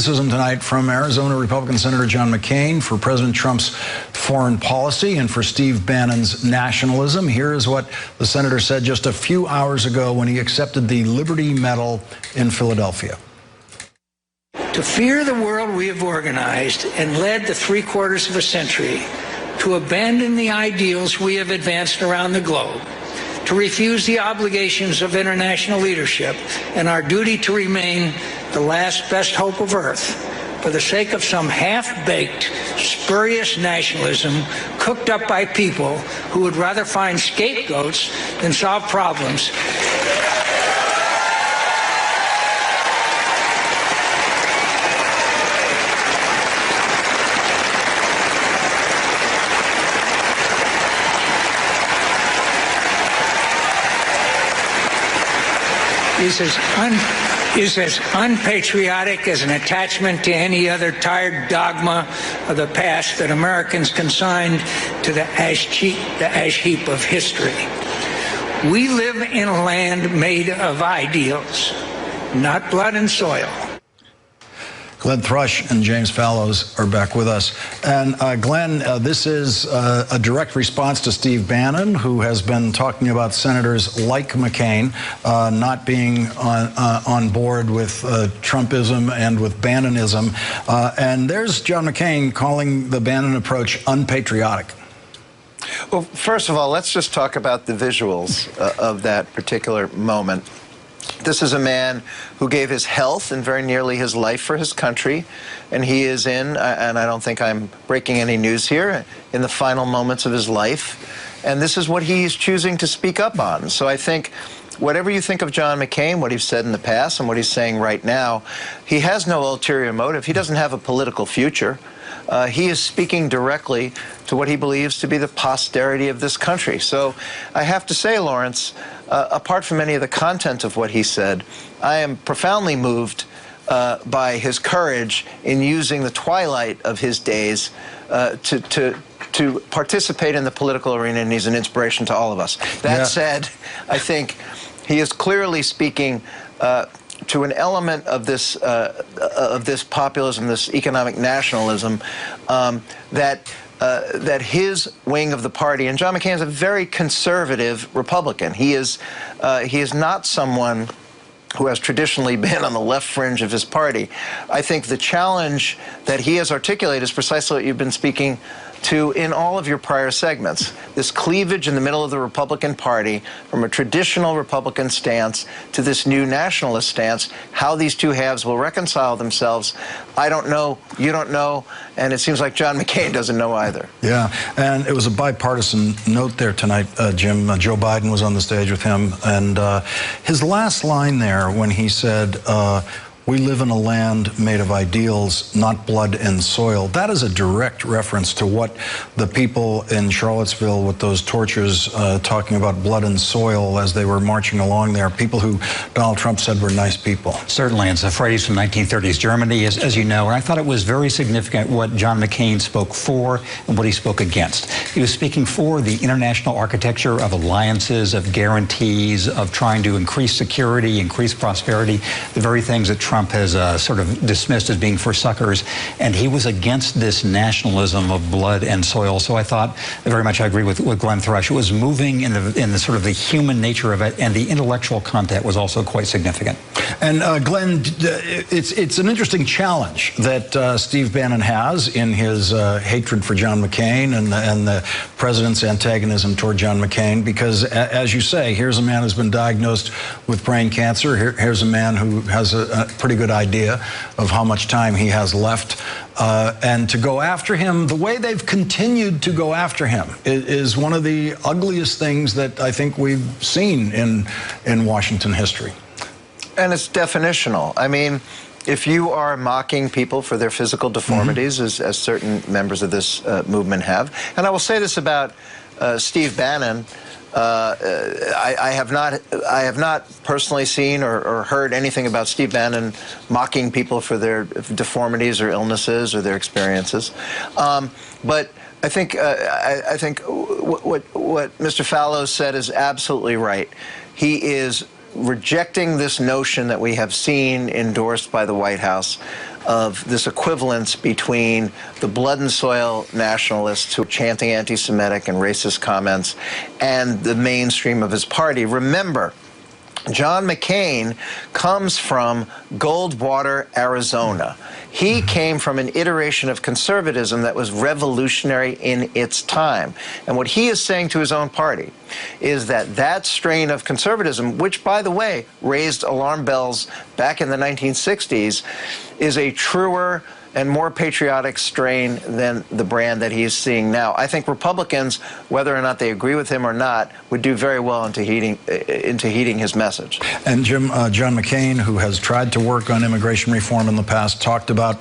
Criticism tonight from Arizona Republican Senator John McCain for President Trump's foreign policy and for Steve Bannon's nationalism. Here is what the senator said just a few hours ago when he accepted the Liberty Medal in Philadelphia. To fear the world we have organized and led the 3/4 of a century, to abandon the ideals we have advanced around the globe, to refuse the obligations of international leadership and our duty to remain the last best hope of Earth for the sake of some half-baked, spurious nationalism cooked up by people who would rather find scapegoats than solve problems. is as unpatriotic as an attachment to any other tired dogma of the past that Americans consigned to the ash heap of history. We live in a land made of ideals, not blood and soil. Glenn Thrush and James Fallows are back with us. And Glenn, this is a direct response to Steve Bannon, who has been talking about senators like McCain not being on board with Trumpism and with Bannonism. And there's John McCain calling the Bannon approach unpatriotic. Well, first of all, let's just talk about the visuals of that particular moment. This is a man who gave his health and very nearly his life for his country, and he is in, and I don't think I'm breaking any news here, in the final moments of his life, and this is what he's choosing to speak up on. So I think whatever you think of John McCain, what he's said in the past and what he's saying right now, he has no ulterior motive. He doesn't have a political future. He is speaking directly to what he believes to be the posterity of this country. So I have to say, Lawrence, apart from any of the content of what he said, I am profoundly moved by his courage in using the twilight of his days to participate in the political arena, and he's an inspiration to all of us. That said, I think he is clearly speaking to an element of this populism, this economic nationalism, that his wing of the party, and John McCain is a very conservative Republican. He is not someone who has traditionally been on the left fringe of his party. I think the challenge that he has articulated is precisely what you've been speaking to in all of your prior segments. This cleavage in the middle of the Republican Party from a traditional Republican stance to this new nationalist stance. How these two halves will reconcile themselves, I don't know, you don't know, and it seems like John McCain doesn't know either. Yeah, and it was a bipartisan note there tonight, Jim. Joe Biden was on the stage with him, and his last line there when he said, "We live in a land made of ideals, not blood and soil." That is a direct reference to what the people in Charlottesville with those torches talking about blood and soil as they were marching along there, people who Donald Trump said were nice people. Certainly, it's a phrase from 1930s Germany, as you know, and I thought it was very significant what John McCain spoke for and what he spoke against. He was speaking for the international architecture of alliances, of guarantees, of trying to increase security, increase prosperity, the very things that Trump has sort of dismissed as being for suckers, and he was against this nationalism of blood and soil. So I thought very much I agree with Glenn Thrush. It was moving in the sort of the human nature of it, and the intellectual content was also quite significant. And Glenn, it's an interesting challenge that Steve Bannon has in his hatred for John McCain and the president's antagonism toward John McCain, because as you say, here's a man who's been diagnosed with brain cancer. Here's a man who has a pretty good idea of how much time he has left. And to go after him the way they've continued to go after him is one of the ugliest things that I think we've seen in Washington history. And it's definitional. I mean, if you are mocking people for their physical deformities, as certain members of this movement have, and I will say this about Steve Bannon, I have not personally seen or heard anything about Steve Bannon mocking people for their deformities or illnesses or their experiences. But I think what Mr. Fallows said is absolutely right. He is rejecting this notion that we have seen endorsed by the White House of this equivalence between the blood and soil nationalists who are chanting anti-Semitic and racist comments and the mainstream of his party. Remember, John McCain comes from Goldwater, Arizona. He came from an iteration of conservatism that was revolutionary in its time. And what he is saying to his own party is that that strain of conservatism, which, by the way, raised alarm bells back in the 1960s, is a truer and more patriotic strain than the brand that he is seeing now. I think Republicans, whether or not they agree with him or not, would do very well into heeding his message. And Jim, John McCain, who has tried to work on immigration reform in the past, talked about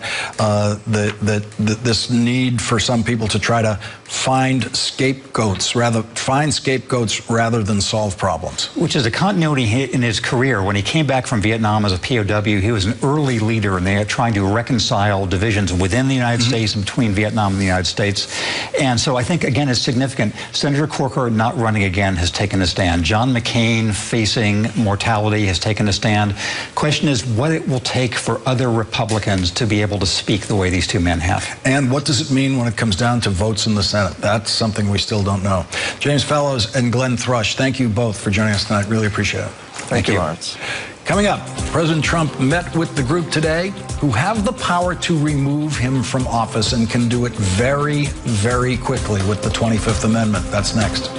this need for some people to try to find scapegoats rather than solve problems. Which is a continuity in his career. When he came back from Vietnam as a POW, he was an early leader in there trying to reconcile divisions within the United States and between Vietnam and the United States. And so I think, again, it's significant. Senator Corker not running again has taken a stand. John McCain, facing mortality, has taken a stand. Question is what it will take for other Republicans to be able to speak the way these two men have. And what does it mean when it comes down to votes in the Senate? That's something we still don't know. James Fallows and Glenn Thrush, thank you both for joining us tonight. Really appreciate it. Thank you, Lawrence. Coming up, President Trump met with the group today who have the power to remove him from office and can do it very, very quickly with the 25th Amendment. That's next.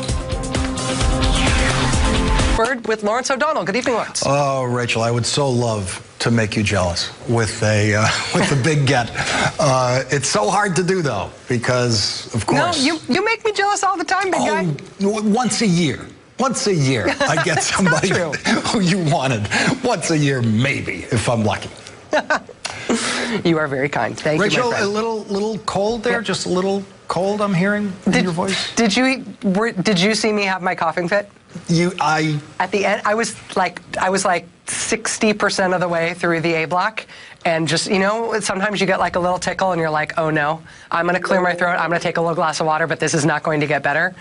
Word with Lawrence O'Donnell. Good evening, Lawrence. Oh, Rachel, I would so love to make you jealous with a big get. It's so hard to do, though, because, of course... No, you make me jealous all the time, big guy. Once a year. Once a year, I get somebody who you wanted. Once a year, maybe, if I'm lucky. You are very kind. Thank Rachel, you, my friend. Rachel, a little cold there? Yep. Just a little cold, I'm hearing in your voice? Did you see me have my coughing fit? At the end, I was like 60% of the way through the A block, and just, you know, sometimes you get like a little tickle and you're like, oh no, I'm gonna clear my throat, I'm gonna take a little glass of water, but this is not going to get better.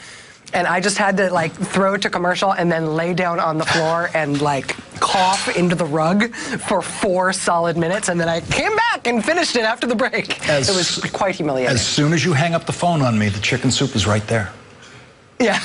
And I just had to like throw it to commercial and then lay down on the floor and like cough into the rug for 4 solid minutes, and then I came back and finished it after the break. It was quite humiliating. As soon as you hang up the phone on me, the chicken soup is right there. Yeah.